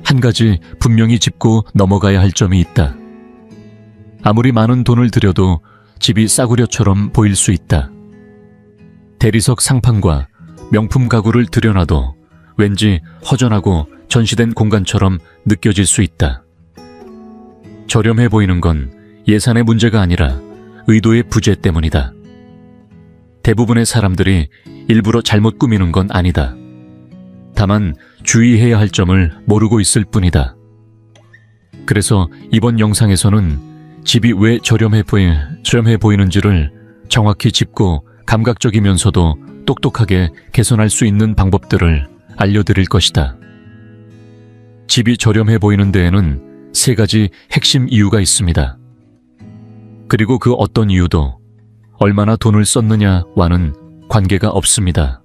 한 가지 분명히 짚고 넘어가야 할 점이 있다. 아무리 많은 돈을 들여도 집이 싸구려처럼 보일 수 있다. 대리석 상판과 명품 가구를 들여놔도 왠지 허전하고 전시된 공간처럼 느껴질 수 있다. 저렴해 보이는 건 예산의 문제가 아니라 의도의 부재 때문이다. 대부분의 사람들이 일부러 잘못 꾸미는 건 아니다. 다만 주의해야 할 점을 모르고 있을 뿐이다. 그래서 이번 영상에서는 집이 왜 저렴해 보이는지를 정확히 짚고 감각적이면서도 똑똑하게 개선할 수 있는 방법들을 알려드릴 것이다. 집이 저렴해 보이는 데에는 3가지 핵심 이유가 있습니다. 그리고 그 어떤 이유도 얼마나 돈을 썼느냐와는 관계가 없습니다.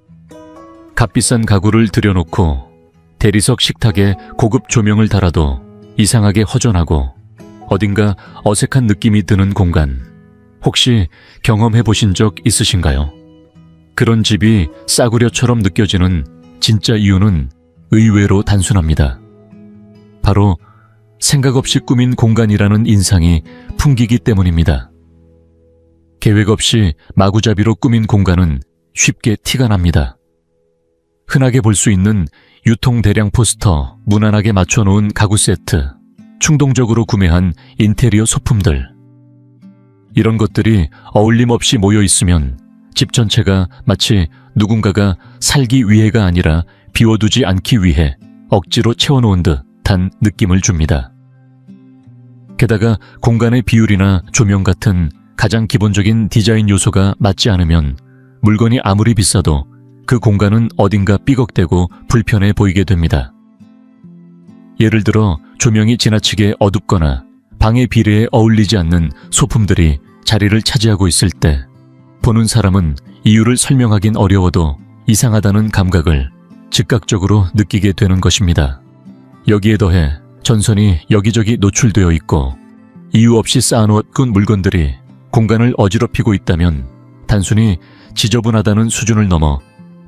값비싼 가구를 들여놓고 대리석 식탁에 고급 조명을 달아도 이상하게 허전하고 어딘가 어색한 느낌이 드는 공간, 혹시 경험해 보신 적 있으신가요? 그런 집이 싸구려처럼 느껴지는 진짜 이유는 의외로 단순합니다. 바로 생각 없이 꾸민 공간이라는 인상이 풍기기 때문입니다. 계획 없이 마구잡이로 꾸민 공간은 쉽게 티가 납니다. 흔하게 볼 수 있는 유통 대량 포스터, 무난하게 맞춰놓은 가구 세트, 충동적으로 구매한 인테리어 소품들. 이런 것들이 어울림 없이 모여 있으면 집 전체가 마치 누군가가 살기 위해가 아니라 비워두지 않기 위해 억지로 채워놓은 듯한 느낌을 줍니다. 게다가 공간의 비율이나 조명 같은 가장 기본적인 디자인 요소가 맞지 않으면 물건이 아무리 비싸도 그 공간은 어딘가 삐걱대고 불편해 보이게 됩니다. 예를 들어 조명이 지나치게 어둡거나 방의 비례에 어울리지 않는 소품들이 자리를 차지하고 있을 때 보는 사람은 이유를 설명하긴 어려워도 이상하다는 감각을 즉각적으로 느끼게 되는 것입니다. 여기에 더해 전선이 여기저기 노출되어 있고 이유 없이 쌓아놓은 물건들이 공간을 어지럽히고 있다면 단순히 지저분하다는 수준을 넘어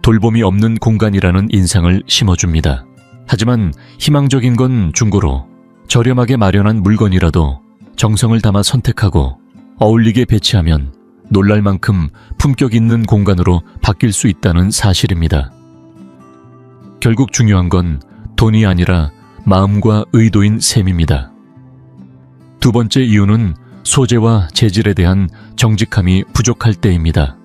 돌봄이 없는 공간이라는 인상을 심어줍니다. 하지만 희망적인 건 중고로 저렴하게 마련한 물건이라도 정성을 담아 선택하고 어울리게 배치하면 놀랄 만큼 품격 있는 공간으로 바뀔 수 있다는 사실입니다. 결국 중요한 건 돈이 아니라 마음과 의도인 셈입니다. 두 번째 이유는 소재와 재질에 대한 정직함이 부족할 때입니다.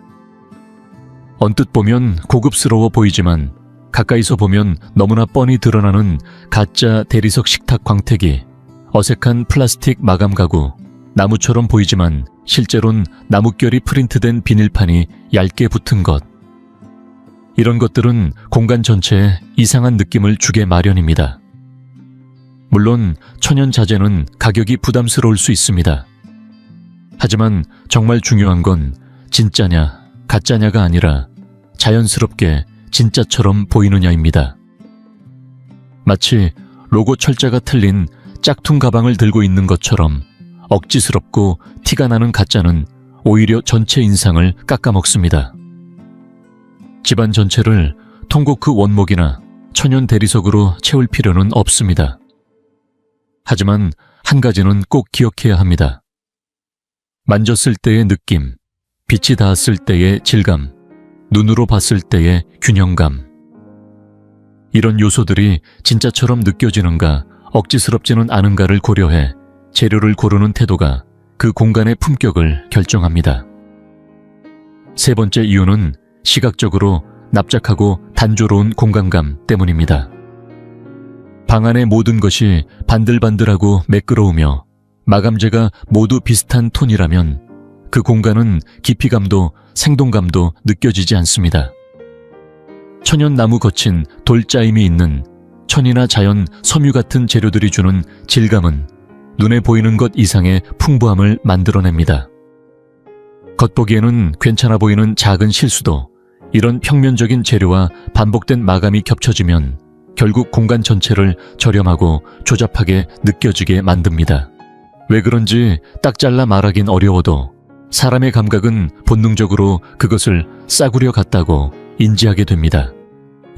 언뜻 보면 고급스러워 보이지만 가까이서 보면 너무나 뻔히 드러나는 가짜 대리석 식탁 광택이, 어색한 플라스틱 마감 가구, 나무처럼 보이지만 실제론 나뭇결이 프린트된 비닐판이 얇게 붙은 것. 이런 것들은 공간 전체에 이상한 느낌을 주게 마련입니다. 물론 천연자재는 가격이 부담스러울 수 있습니다. 하지만 정말 중요한 건 진짜냐 가짜냐가 아니라 자연스럽게 진짜처럼 보이느냐입니다. 마치 로고 철자가 틀린 짝퉁 가방을 들고 있는 것처럼 억지스럽고 티가 나는 가짜는 오히려 전체 인상을 깎아먹습니다. 집안 전체를 통고크 원목이나 천연 대리석으로 채울 필요는 없습니다. 하지만 한 가지는 꼭 기억해야 합니다. 만졌을 때의 느낌, 빛이 닿았을 때의 질감, 눈으로 봤을 때의 균형감. 이런 요소들이 진짜처럼 느껴지는가, 억지스럽지는 않은가를 고려해 재료를 고르는 태도가 그 공간의 품격을 결정합니다. 세 번째 이유는 시각적으로 납작하고 단조로운 공간감 때문입니다. 방 안의 모든 것이 반들반들하고 매끄러우며 마감재가 모두 비슷한 톤이라면 그 공간은 깊이감도 생동감도 느껴지지 않습니다. 천연나무 거친 돌짜임이 있는 천이나 자연 섬유 같은 재료들이 주는 질감은 눈에 보이는 것 이상의 풍부함을 만들어냅니다. 겉보기에는 괜찮아 보이는 작은 실수도 이런 평면적인 재료와 반복된 마감이 겹쳐지면 결국 공간 전체를 저렴하고 조잡하게 느껴지게 만듭니다. 왜 그런지 딱 잘라 말하긴 어려워도 사람의 감각은 본능적으로 그것을 싸구려 같다고 인지하게 됩니다.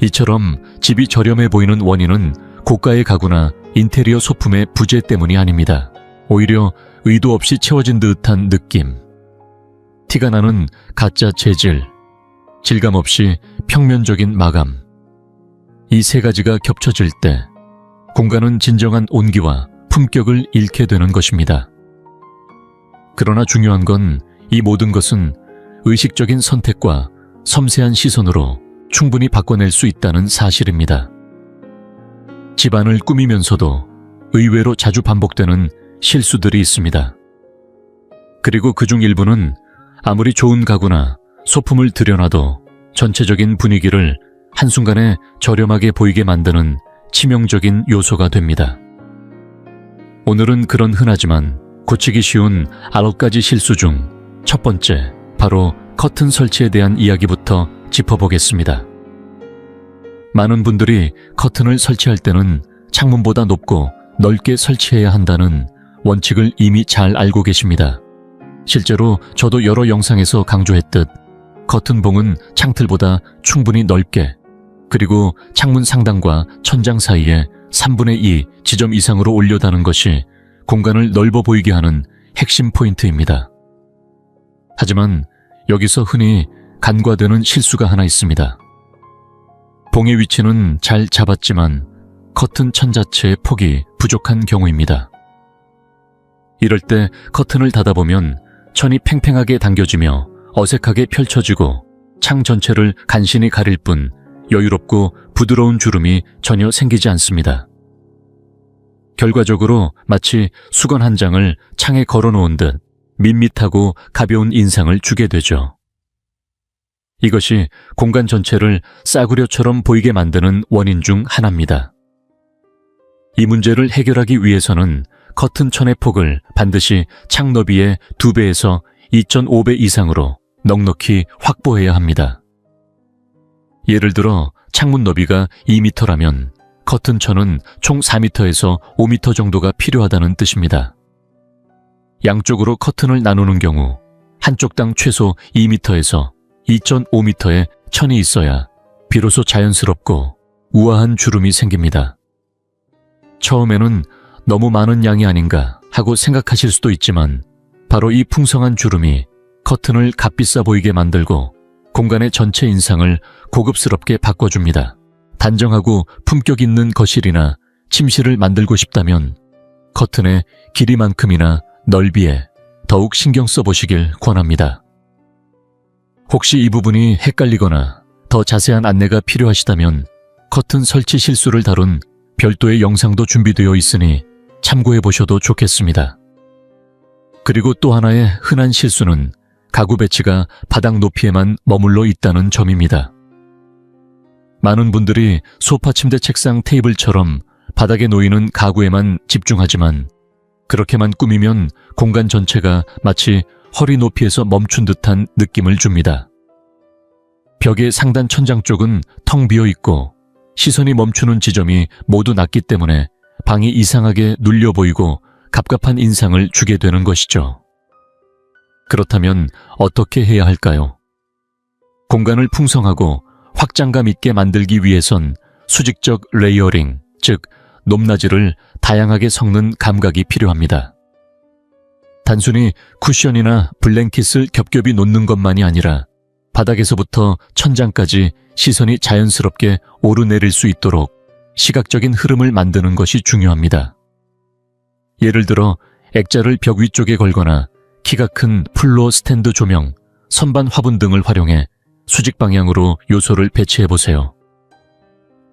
이처럼 집이 저렴해 보이는 원인은 고가의 가구나 인테리어 소품의 부재 때문이 아닙니다. 오히려 의도 없이 채워진 듯한 느낌. 티가 나는 가짜 재질, 질감 없이 평면적인 마감. 이 세 가지가 겹쳐질 때 공간은 진정한 온기와 품격을 잃게 되는 것입니다. 그러나 중요한 건 이 모든 것은 의식적인 선택과 섬세한 시선으로 충분히 바꿔낼 수 있다는 사실입니다. 집안을 꾸미면서도 의외로 자주 반복되는 실수들이 있습니다. 그리고 그중 일부는 아무리 좋은 가구나 소품을 들여놔도 전체적인 분위기를 한순간에 저렴하게 보이게 만드는 치명적인 요소가 됩니다. 오늘은 그런 흔하지만 고치기 쉬운 9가지 실수 중 첫 번째, 바로 커튼 설치에 대한 이야기부터 짚어보겠습니다. 많은 분들이 커튼을 설치할 때는 창문보다 높고 넓게 설치해야 한다는 원칙을 이미 잘 알고 계십니다. 실제로 저도 여러 영상에서 강조했듯 커튼봉은 창틀보다 충분히 넓게, 그리고 창문 상단과 천장 사이에 3분의 2 지점 이상으로 올려다는 것이 공간을 넓어 보이게 하는 핵심 포인트입니다. 하지만 여기서 흔히 간과되는 실수가 하나 있습니다. 봉의 위치는 잘 잡았지만 커튼 천 자체의 폭이 부족한 경우입니다. 이럴 때 커튼을 닫아보면 천이 팽팽하게 당겨지며 어색하게 펼쳐지고 창 전체를 간신히 가릴 뿐 여유롭고 부드러운 주름이 전혀 생기지 않습니다. 결과적으로 마치 수건 한 장을 창에 걸어놓은 듯 밋밋하고 가벼운 인상을 주게 되죠. 이것이 공간 전체를 싸구려처럼 보이게 만드는 원인 중 하나입니다. 이 문제를 해결하기 위해서는 커튼 천의 폭을 반드시 창 너비의 2배에서 2.5배 이상으로 넉넉히 확보해야 합니다. 예를 들어 창문 너비가 2m라면 커튼 천은 총 4m에서 5m 정도가 필요하다는 뜻입니다. 양쪽으로 커튼을 나누는 경우 한쪽당 최소 2m에서 2.5m의 천이 있어야 비로소 자연스럽고 우아한 주름이 생깁니다. 처음에는 너무 많은 양이 아닌가 하고 생각하실 수도 있지만 바로 이 풍성한 주름이 커튼을 값비싸 보이게 만들고 공간의 전체 인상을 고급스럽게 바꿔줍니다. 단정하고 품격 있는 거실이나 침실을 만들고 싶다면 커튼의 길이만큼이나 넓이에 더욱 신경 써보시길 권합니다. 혹시 이 부분이 헷갈리거나 더 자세한 안내가 필요하시다면 커튼 설치 실수를 다룬 별도의 영상도 준비되어 있으니 참고해보셔도 좋겠습니다. 그리고 또 하나의 흔한 실수는 가구 배치가 바닥 높이에만 머물러 있다는 점입니다. 많은 분들이 소파, 침대, 책상, 테이블처럼 바닥에 놓이는 가구에만 집중하지만 그렇게만 꾸미면 공간 전체가 마치 허리 높이에서 멈춘 듯한 느낌을 줍니다. 벽의 상단 천장 쪽은 텅 비어 있고 시선이 멈추는 지점이 모두 낮기 때문에 방이 이상하게 눌려 보이고 갑갑한 인상을 주게 되는 것이죠. 그렇다면 어떻게 해야 할까요? 공간을 풍성하고 확장감 있게 만들기 위해선 수직적 레이어링, 즉 높낮이를 다양하게 섞는 감각이 필요합니다. 단순히 쿠션이나 블랭킷을 겹겹이 놓는 것만이 아니라 바닥에서부터 천장까지 시선이 자연스럽게 오르내릴 수 있도록 시각적인 흐름을 만드는 것이 중요합니다. 예를 들어 액자를 벽 위쪽에 걸거나 키가 큰 플로어 스탠드 조명, 선반 화분 등을 활용해 수직 방향으로 요소를 배치해보세요.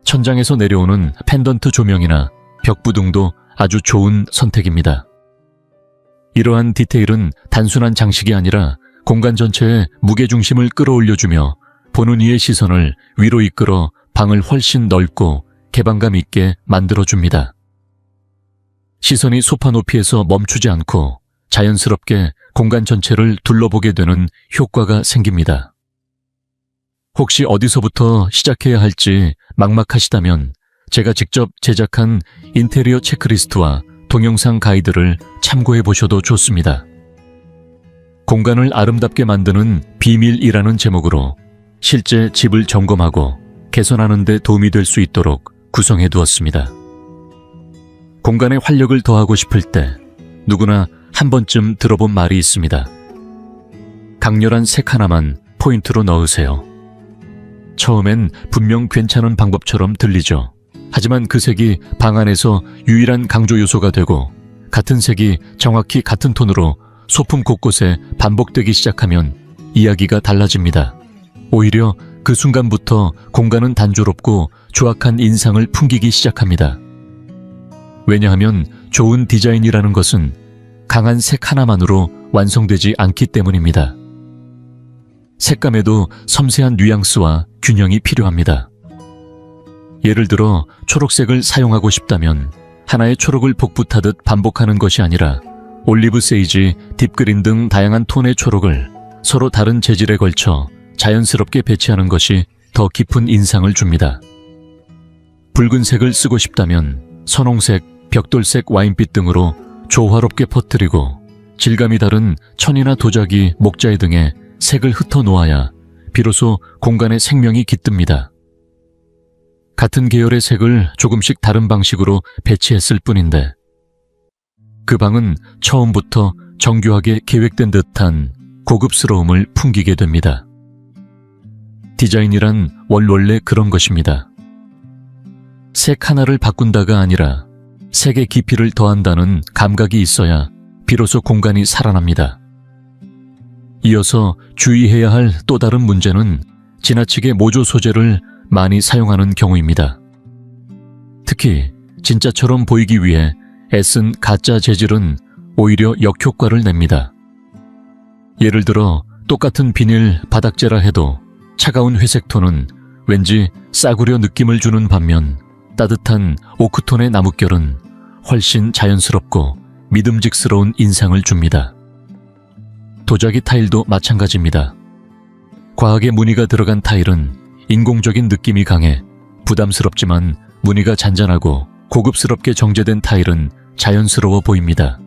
천장에서 내려오는 펜던트 조명이나 벽부등도 아주 좋은 선택입니다. 이러한 디테일은 단순한 장식이 아니라 공간 전체에 무게중심을 끌어올려주며 보는 이의 시선을 위로 이끌어 방을 훨씬 넓고 개방감 있게 만들어줍니다. 시선이 소파 높이에서 멈추지 않고 자연스럽게 공간 전체를 둘러보게 되는 효과가 생깁니다. 혹시 어디서부터 시작해야 할지 막막하시다면 제가 직접 제작한 인테리어 체크리스트와 동영상 가이드를 참고해 보셔도 좋습니다. 공간을 아름답게 만드는 비밀이라는 제목으로 실제 집을 점검하고 개선하는 데 도움이 될 수 있도록 구성해 두었습니다. 공간에 활력을 더하고 싶을 때 누구나 한 번쯤 들어본 말이 있습니다. 강렬한 색 하나만 포인트로 넣으세요. 처음엔 분명 괜찮은 방법처럼 들리죠. 하지만 그 색이 방 안에서 유일한 강조 요소가 되고 같은 색이 정확히 같은 톤으로 소품 곳곳에 반복되기 시작하면 이야기가 달라집니다. 오히려 그 순간부터 공간은 단조롭고 조악한 인상을 풍기기 시작합니다. 왜냐하면 좋은 디자인이라는 것은 강한 색 하나만으로 완성되지 않기 때문입니다. 색감에도 섬세한 뉘앙스와 균형이 필요합니다. 예를 들어 초록색을 사용하고 싶다면 하나의 초록을 복붙하듯 반복하는 것이 아니라 올리브 세이지, 딥그린 등 다양한 톤의 초록을 서로 다른 재질에 걸쳐 자연스럽게 배치하는 것이 더 깊은 인상을 줍니다. 붉은색을 쓰고 싶다면 선홍색, 벽돌색, 와인빛 등으로 조화롭게 퍼뜨리고 질감이 다른 천이나 도자기, 목자의 등에 색을 흩어 놓아야 비로소 공간에 생명이 깃듭니다. 같은 계열의 색을 조금씩 다른 방식으로 배치했을 뿐인데 그 방은 처음부터 정교하게 계획된 듯한 고급스러움을 풍기게 됩니다. 디자인이란 원래 그런 것입니다. 색 하나를 바꾼다가 아니라 색의 깊이를 더한다는 감각이 있어야 비로소 공간이 살아납니다. 이어서 주의해야 할 또 다른 문제는 지나치게 모조 소재를 많이 사용하는 경우입니다. 특히 진짜처럼 보이기 위해 애쓴 가짜 재질은 오히려 역효과를 냅니다. 예를 들어 똑같은 비닐 바닥재라 해도 차가운 회색 톤은 왠지 싸구려 느낌을 주는 반면 따뜻한 오크톤의 나뭇결은 훨씬 자연스럽고 믿음직스러운 인상을 줍니다. 도자기 타일도 마찬가지입니다. 과하게 무늬가 들어간 타일은 인공적인 느낌이 강해 부담스럽지만 무늬가 잔잔하고 고급스럽게 정제된 타일은 자연스러워 보입니다.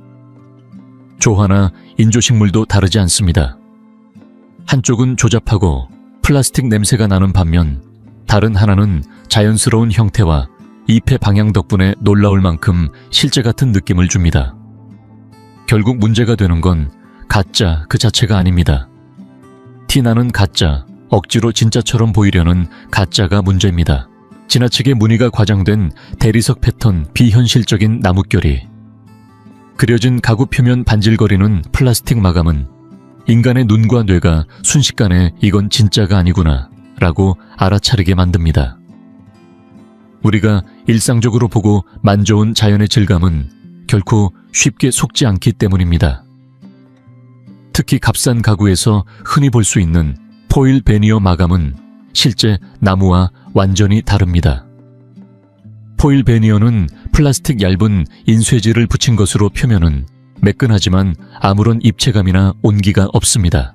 조화나 인조식물도 다르지 않습니다. 한쪽은 조잡하고 플라스틱 냄새가 나는 반면 다른 하나는 자연스러운 형태와 잎의 방향 덕분에 놀라울 만큼 실제 같은 느낌을 줍니다. 결국 문제가 되는 건 가짜 그 자체가 아닙니다. 티나는 가짜, 억지로 진짜처럼 보이려는 가짜가 문제입니다. 지나치게 무늬가 과장된 대리석 패턴 비현실적인 나뭇결이, 그려진 가구 표면 반질거리는 플라스틱 마감은 인간의 눈과 뇌가 순식간에 이건 진짜가 아니구나 라고 알아차리게 만듭니다. 우리가 일상적으로 보고 만져온 자연의 질감은 결코 쉽게 속지 않기 때문입니다. 특히 값싼 가구에서 흔히 볼 수 있는 포일 베니어 마감은 실제 나무와 완전히 다릅니다. 포일 베니어는 플라스틱 얇은 인쇄질을 붙인 것으로 표면은 매끈하지만 아무런 입체감이나 온기가 없습니다.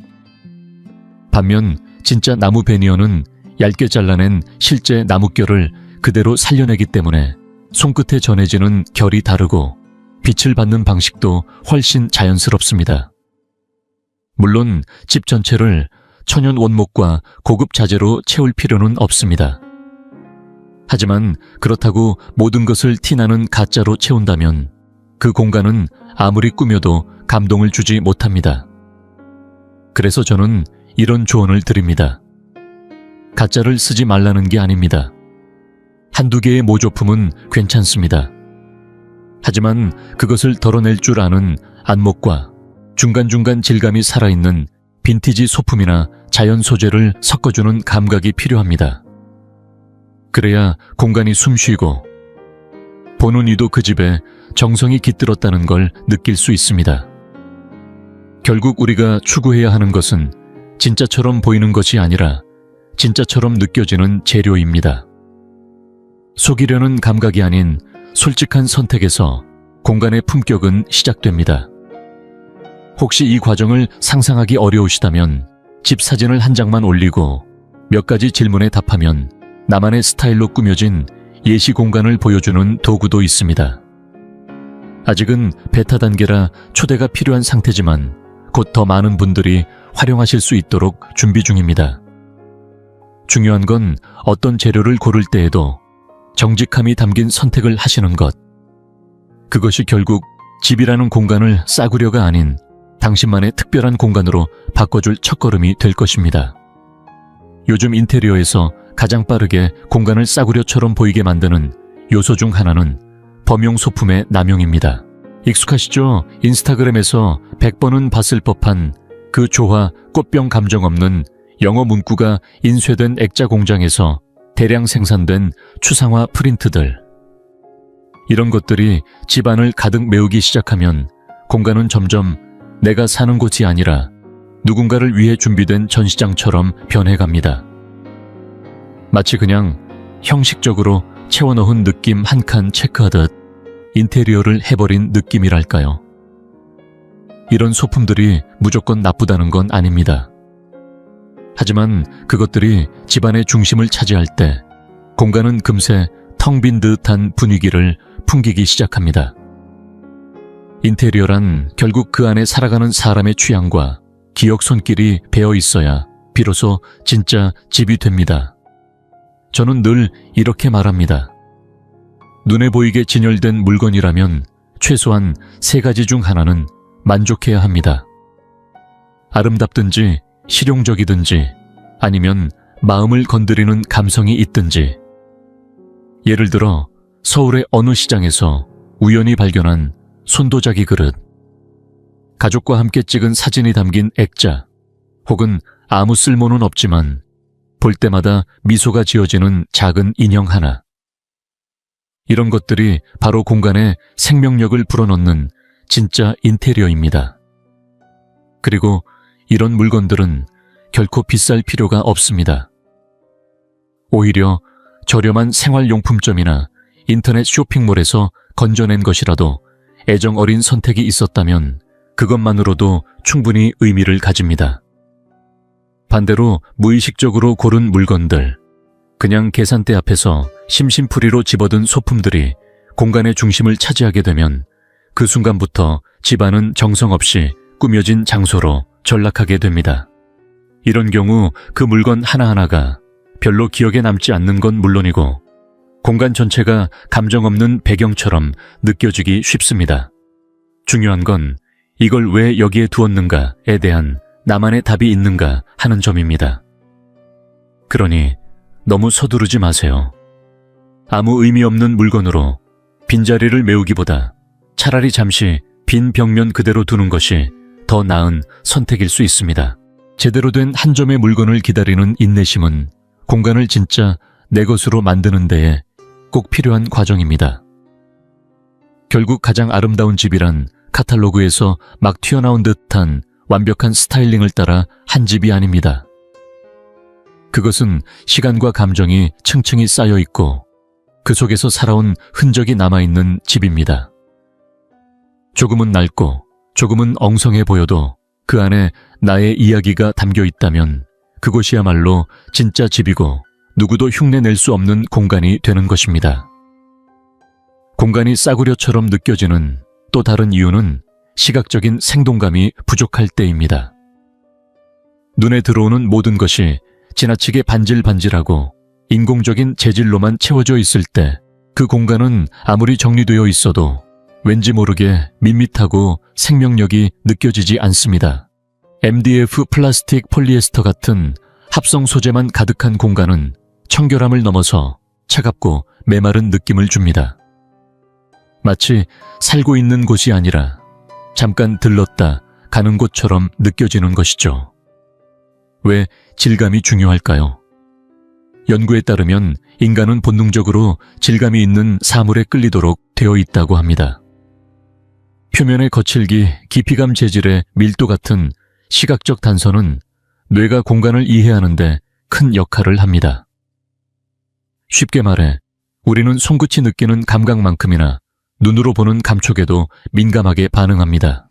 반면 진짜 나무 베니어는 얇게 잘라낸 실제 나뭇결을 그대로 살려내기 때문에 손끝에 전해지는 결이 다르고 빛을 받는 방식도 훨씬 자연스럽습니다. 물론 집 전체를 천연 원목과 고급 자재로 채울 필요는 없습니다. 하지만 그렇다고 모든 것을 티나는 가짜로 채운다면 그 공간은 아무리 꾸며도 감동을 주지 못합니다. 그래서 저는 이런 조언을 드립니다. 가짜를 쓰지 말라는 게 아닙니다. 한두 개의 모조품은 괜찮습니다. 하지만 그것을 덜어낼 줄 아는 안목과 중간중간 질감이 살아있는 빈티지 소품이나 자연 소재를 섞어주는 감각이 필요합니다. 그래야 공간이 숨쉬고 보는 이도 그 집에 정성이 깃들었다는 걸 느낄 수 있습니다. 결국 우리가 추구해야 하는 것은 진짜처럼 보이는 것이 아니라 진짜처럼 느껴지는 재료입니다. 속이려는 감각이 아닌 솔직한 선택에서 공간의 품격은 시작됩니다. 혹시 이 과정을 상상하기 어려우시다면 집 사진을 한 장만 올리고 몇 가지 질문에 답하면 나만의 스타일로 꾸며진 예시 공간을 보여주는 도구도 있습니다. 아직은 베타 단계라 초대가 필요한 상태지만 곧 더 많은 분들이 활용하실 수 있도록 준비 중입니다. 중요한 건 어떤 재료를 고를 때에도 정직함이 담긴 선택을 하시는 것. 그것이 결국 집이라는 공간을 싸구려가 아닌 당신만의 특별한 공간으로 바꿔줄 첫걸음이 될 것입니다. 요즘 인테리어에서 가장 빠르게 공간을 싸구려처럼 보이게 만드는 요소 중 하나는 범용 소품의 남용입니다. 익숙하시죠? 인스타그램에서 100번은 봤을 법한 그 조화, 꽃병 감정 없는 영어 문구가 인쇄된 액자 공장에서 대량 생산된 추상화 프린트들. 이런 것들이 집안을 가득 메우기 시작하면 공간은 점점 내가 사는 곳이 아니라 누군가를 위해 준비된 전시장처럼 변해갑니다. 마치 그냥 형식적으로 채워넣은 느낌 한 칸 체크하듯 인테리어를 해버린 느낌이랄까요. 이런 소품들이 무조건 나쁘다는 건 아닙니다. 하지만 그것들이 집안의 중심을 차지할 때 공간은 금세 텅 빈 듯한 분위기를 풍기기 시작합니다. 인테리어란 결국 그 안에 살아가는 사람의 취향과 기억 손길이 배어 있어야 비로소 진짜 집이 됩니다. 저는 늘 이렇게 말합니다. 눈에 보이게 진열된 물건이라면 최소한 3가지 중 하나는 만족해야 합니다. 아름답든지 실용적이든지 아니면 마음을 건드리는 감성이 있든지. 예를 들어 서울의 어느 시장에서 우연히 발견한 손도자기 그릇, 가족과 함께 찍은 사진이 담긴 액자, 혹은 아무 쓸모는 없지만 볼 때마다 미소가 지어지는 작은 인형 하나. 이런 것들이 바로 공간에 생명력을 불어넣는 진짜 인테리어입니다. 그리고 이런 물건들은 결코 비쌀 필요가 없습니다. 오히려 저렴한 생활용품점이나 인터넷 쇼핑몰에서 건져낸 것이라도 애정 어린 선택이 있었다면 그것만으로도 충분히 의미를 가집니다. 반대로 무의식적으로 고른 물건들, 그냥 계산대 앞에서 심심풀이로 집어든 소품들이 공간의 중심을 차지하게 되면 그 순간부터 집안은 정성 없이 꾸며진 장소로 전락하게 됩니다. 이런 경우 그 물건 하나하나가 별로 기억에 남지 않는 건 물론이고 공간 전체가 감정 없는 배경처럼 느껴지기 쉽습니다. 중요한 건 이걸 왜 여기에 두었는가에 대한 나만의 답이 있는가 하는 점입니다. 그러니 너무 서두르지 마세요. 아무 의미 없는 물건으로 빈자리를 메우기보다 차라리 잠시 빈 벽면 그대로 두는 것이 더 나은 선택일 수 있습니다. 제대로 된 한 점의 물건을 기다리는 인내심은 공간을 진짜 내 것으로 만드는 데에 꼭 필요한 과정입니다. 결국 가장 아름다운 집이란 카탈로그에서 막 튀어나온 듯한 완벽한 스타일링을 따라 한 집이 아닙니다. 그것은 시간과 감정이 층층이 쌓여 있고 그 속에서 살아온 흔적이 남아있는 집입니다. 조금은 낡고 조금은 엉성해 보여도 그 안에 나의 이야기가 담겨 있다면 그곳이야말로 진짜 집이고 누구도 흉내낼 수 없는 공간이 되는 것입니다. 공간이 싸구려처럼 느껴지는 또 다른 이유는 시각적인 생동감이 부족할 때입니다. 눈에 들어오는 모든 것이 지나치게 반질반질하고 인공적인 재질로만 채워져 있을 때 그 공간은 아무리 정리되어 있어도 왠지 모르게 밋밋하고 생명력이 느껴지지 않습니다. MDF 플라스틱 폴리에스터 같은 합성 소재만 가득한 공간은 청결함을 넘어서 차갑고 메마른 느낌을 줍니다. 마치 살고 있는 곳이 아니라 잠깐 들렀다 가는 곳처럼 느껴지는 것이죠. 왜 질감이 중요할까요? 연구에 따르면 인간은 본능적으로 질감이 있는 사물에 끌리도록 되어 있다고 합니다. 표면의 거칠기, 깊이감 재질의 밀도 같은 시각적 단서는 뇌가 공간을 이해하는데 큰 역할을 합니다. 쉽게 말해 우리는 손끝이 느끼는 감각만큼이나 눈으로 보는 감촉에도 민감하게 반응합니다.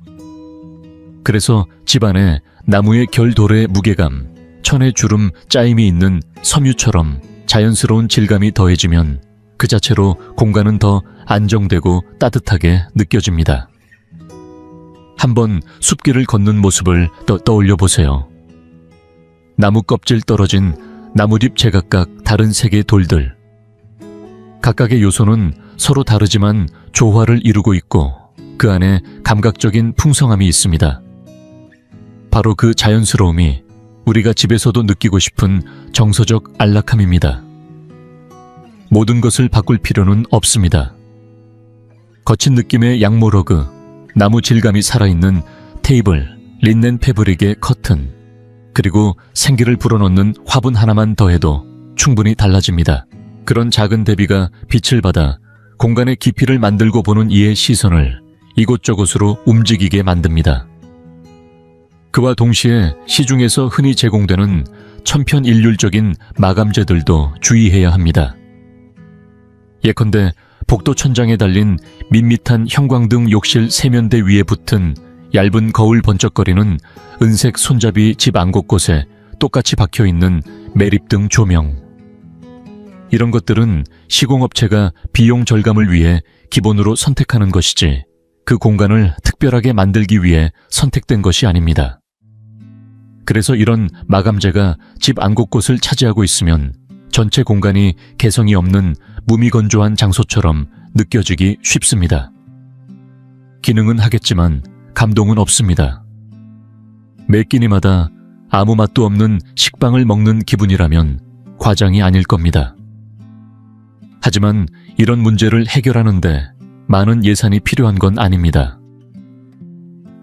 그래서 집안에 나무의 결돌의 무게감, 천의 주름 짜임이 있는 섬유처럼 자연스러운 질감이 더해지면 그 자체로 공간은 더 안정되고 따뜻하게 느껴집니다. 한번 숲길을 걷는 모습을 떠올려 보세요. 나무 껍질 떨어진 나뭇잎 제각각 다른 색의 돌들. 각각의 요소는 서로 다르지만 조화를 이루고 있고 그 안에 감각적인 풍성함이 있습니다. 바로 그 자연스러움이 우리가 집에서도 느끼고 싶은 정서적 안락함입니다. 모든 것을 바꿀 필요는 없습니다. 거친 느낌의 양모러그, 나무 질감이 살아있는 테이블, 린넨 패브릭의 커튼, 그리고 생기를 불어넣는 화분 하나만 더해도 충분히 달라집니다. 그런 작은 대비가 빛을 받아 공간의 깊이를 만들고 보는 이의 시선을 이곳저곳으로 움직이게 만듭니다. 그와 동시에 시중에서 흔히 제공되는 천편일률적인 마감재들도 주의해야 합니다. 예컨대 복도 천장에 달린 밋밋한 형광등 욕실 세면대 위에 붙은 얇은 거울 번쩍거리는 은색 손잡이 집 안 곳곳에 똑같이 박혀있는 매립등 조명. 이런 것들은 시공업체가 비용 절감을 위해 기본으로 선택하는 것이지 그 공간을 특별하게 만들기 위해 선택된 것이 아닙니다. 그래서 이런 마감재가 집 안 곳곳을 차지하고 있으면 전체 공간이 개성이 없는 무미건조한 장소처럼 느껴지기 쉽습니다. 기능은 하겠지만 감동은 없습니다. 매 끼니마다 아무 맛도 없는 식빵을 먹는 기분이라면 과장이 아닐 겁니다. 하지만 이런 문제를 해결하는데 많은 예산이 필요한 건 아닙니다.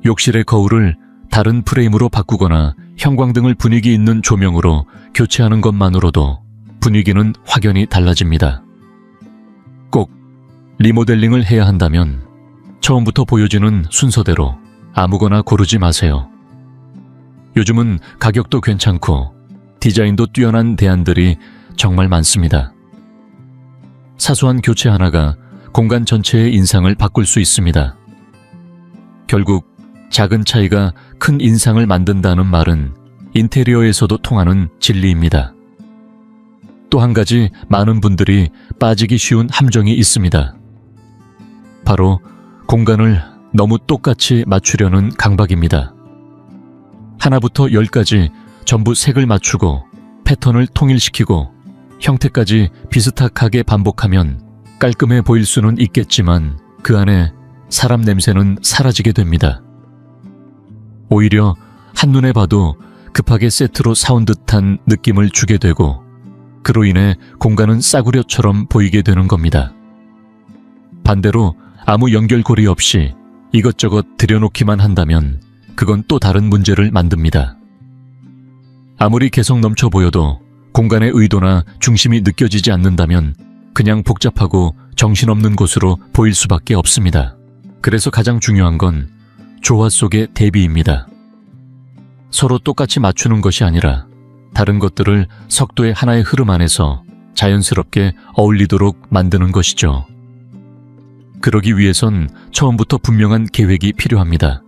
욕실의 거울을 다른 프레임으로 바꾸거나 형광등을 분위기 있는 조명으로 교체하는 것만으로도 분위기는 확연히 달라집니다. 꼭 리모델링을 해야 한다면 처음부터 보여지는 순서대로 아무거나 고르지 마세요. 요즘은 가격도 괜찮고 디자인도 뛰어난 대안들이 정말 많습니다. 사소한 교체 하나가 공간 전체의 인상을 바꿀 수 있습니다. 결국 작은 차이가 큰 인상을 만든다는 말은 인테리어에서도 통하는 진리입니다. 또 한 가지 많은 분들이 빠지기 쉬운 함정이 있습니다. 바로 공간을 너무 똑같이 맞추려는 강박입니다. 하나부터 10까지 전부 색을 맞추고 패턴을 통일시키고 형태까지 비슷하게 반복하면 깔끔해 보일 수는 있겠지만 그 안에 사람 냄새는 사라지게 됩니다. 오히려 한눈에 봐도 급하게 세트로 사온 듯한 느낌을 주게 되고 그로 인해 공간은 싸구려처럼 보이게 되는 겁니다. 반대로 아무 연결고리 없이 이것저것 들여놓기만 한다면 그건 또 다른 문제를 만듭니다. 아무리 개성 넘쳐 보여도 공간의 의도나 중심이 느껴지지 않는다면 그냥 복잡하고 정신없는 곳으로 보일 수밖에 없습니다. 그래서 가장 중요한 건 조화 속의 대비입니다. 서로 똑같이 맞추는 것이 아니라 다른 것들을 석도의 하나의 흐름 안에서 자연스럽게 어울리도록 만드는 것이죠. 그러기 위해선 처음부터 분명한 계획이 필요합니다.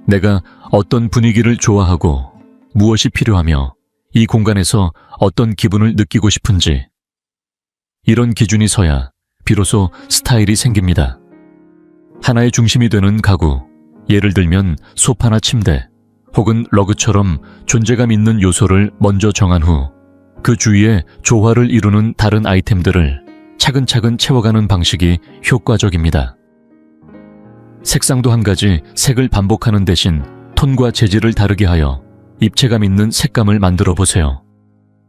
내가 어떤 분위기를 좋아하고 무엇이 필요하며 이 공간에서 어떤 기분을 느끼고 싶은지, 이런 기준이 서야 비로소 스타일이 생깁니다. 하나의 중심이 되는 가구, 예를 들면 소파나 침대 혹은 러그처럼 존재감 있는 요소를 먼저 정한 후 그 주위에 조화를 이루는 다른 아이템들을 차근차근 채워가는 방식이 효과적입니다. 색상도 한 가지 색을 반복하는 대신 톤과 재질을 다르게 하여 입체감 있는 색감을 만들어 보세요.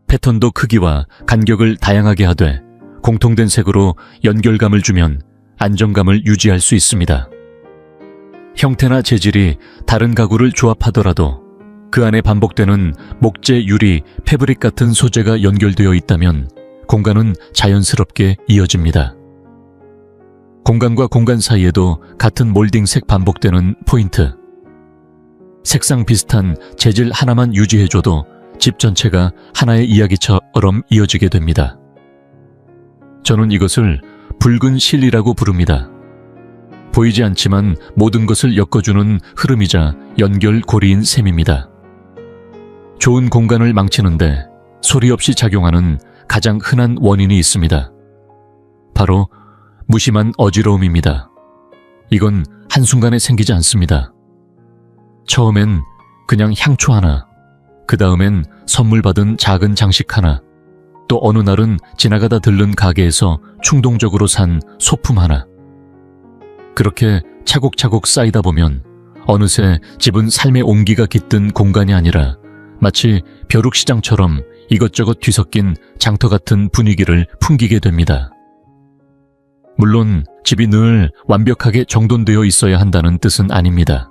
패턴도 크기와 간격을 다양하게 하되 공통된 색으로 연결감을 주면 안정감을 유지할 수 있습니다. 형태나 재질이 다른 가구를 조합하더라도 그 안에 반복되는 목재, 유리, 패브릭 같은 소재가 연결되어 있다면 공간은 자연스럽게 이어집니다. 공간과 공간 사이에도 같은 몰딩색 반복되는 포인트. 색상 비슷한 재질 하나만 유지해줘도 집 전체가 하나의 이야기처럼 이어지게 됩니다. 저는 이것을 붉은 실리라고 부릅니다. 보이지 않지만 모든 것을 엮어주는 흐름이자 연결고리인 셈입니다. 좋은 공간을 망치는데 소리 없이 작용하는 가장 흔한 원인이 있습니다. 바로 무심한 어지러움입니다. 이건 한순간에 생기지 않습니다. 처음엔 그냥 향초 하나, 그 다음엔 선물 받은 작은 장식 하나, 또 어느 날은 지나가다 들른 가게에서 충동적으로 산 소품 하나, 그렇게 차곡차곡 쌓이다 보면 어느새 집은 삶의 온기가 깃든 공간이 아니라 마치 벼룩시장처럼 이것저것 뒤섞인 장터 같은 분위기를 풍기게 됩니다. 물론 집이 늘 완벽하게 정돈되어 있어야 한다는 뜻은 아닙니다.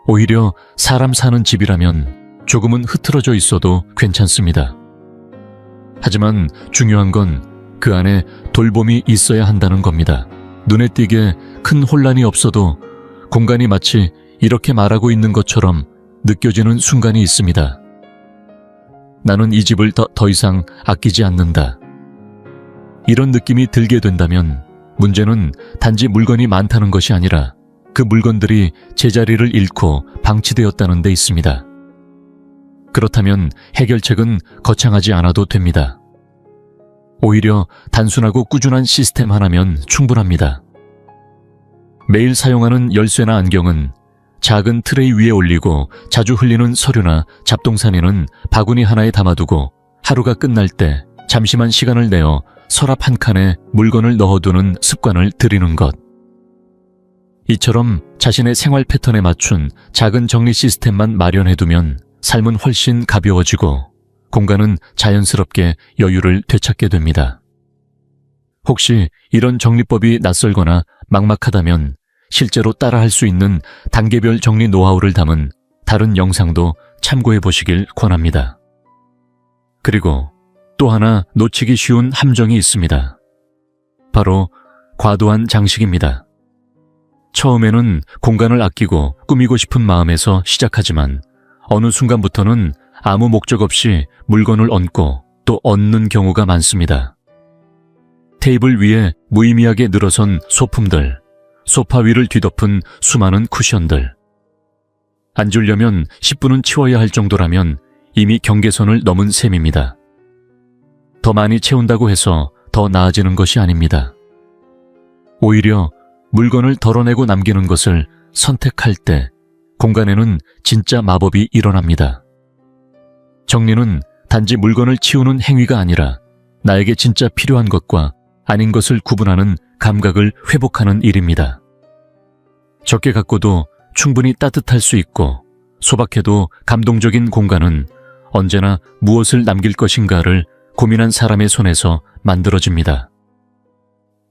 오히려 사람 사는 집이라면 조금은 흐트러져 있어도 괜찮습니다. 하지만 중요한 건 그 안에 돌봄이 있어야 한다는 겁니다. 눈에 띄게 큰 혼란이 없어도 공간이 마치 이렇게 말하고 있는 것처럼 느껴지는 순간이 있습니다. 나는 이 집을 더 이상 아끼지 않는다. 이런 느낌이 들게 된다면 문제는 단지 물건이 많다는 것이 아니라 그 물건들이 제자리를 잃고 방치되었다는 데 있습니다. 그렇다면 해결책은 거창하지 않아도 됩니다. 오히려 단순하고 꾸준한 시스템 하나면 충분합니다. 매일 사용하는 열쇠나 안경은 작은 트레이 위에 올리고 자주 흘리는 서류나 잡동사니는 바구니 하나에 담아두고 하루가 끝날 때 잠시만 시간을 내어 서랍 한 칸에 물건을 넣어두는 습관을 들이는 것. 이처럼 자신의 생활 패턴에 맞춘 작은 정리 시스템만 마련해두면 삶은 훨씬 가벼워지고 공간은 자연스럽게 여유를 되찾게 됩니다. 혹시 이런 정리법이 낯설거나 막막하다면 실제로 따라할 수 있는 단계별 정리 노하우를 담은 다른 영상도 참고해 보시길 권합니다. 그리고 또 하나 놓치기 쉬운 함정이 있습니다. 바로 과도한 장식입니다. 처음에는 공간을 아끼고 꾸미고 싶은 마음에서 시작하지만 어느 순간부터는 아무 목적 없이 물건을 얹고 또 얹는 경우가 많습니다. 테이블 위에 무의미하게 늘어선 소품들, 소파 위를 뒤덮은 수많은 쿠션들. 앉으려면 10분은 치워야 할 정도라면 이미 경계선을 넘은 셈입니다. 더 많이 채운다고 해서 더 나아지는 것이 아닙니다. 오히려 물건을 덜어내고 남기는 것을 선택할 때 공간에는 진짜 마법이 일어납니다. 정리는 단지 물건을 치우는 행위가 아니라 나에게 진짜 필요한 것과 아닌 것을 구분하는 감각을 회복하는 일입니다. 적게 갖고도 충분히 따뜻할 수 있고 소박해도 감동적인 공간은 언제나 무엇을 남길 것인가를 고민한 사람의 손에서 만들어집니다.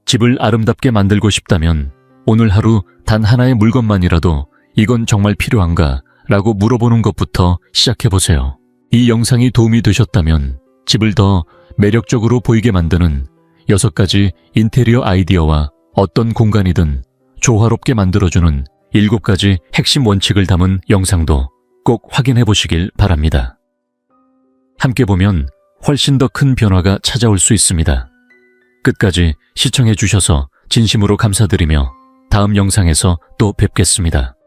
집을 아름답게 만들고 싶다면 오늘 하루 단 하나의 물건만이라도 이건 정말 필요한가? 라고 물어보는 것부터 시작해보세요. 이 영상이 도움이 되셨다면 집을 더 매력적으로 보이게 만드는 6가지 인테리어 아이디어와 어떤 공간이든 조화롭게 만들어주는 7가지 핵심 원칙을 담은 영상도 꼭 확인해 보시길 바랍니다. 함께 보면 훨씬 더 큰 변화가 찾아올 수 있습니다. 끝까지 시청해 주셔서 진심으로 감사드리며 다음 영상에서 또 뵙겠습니다.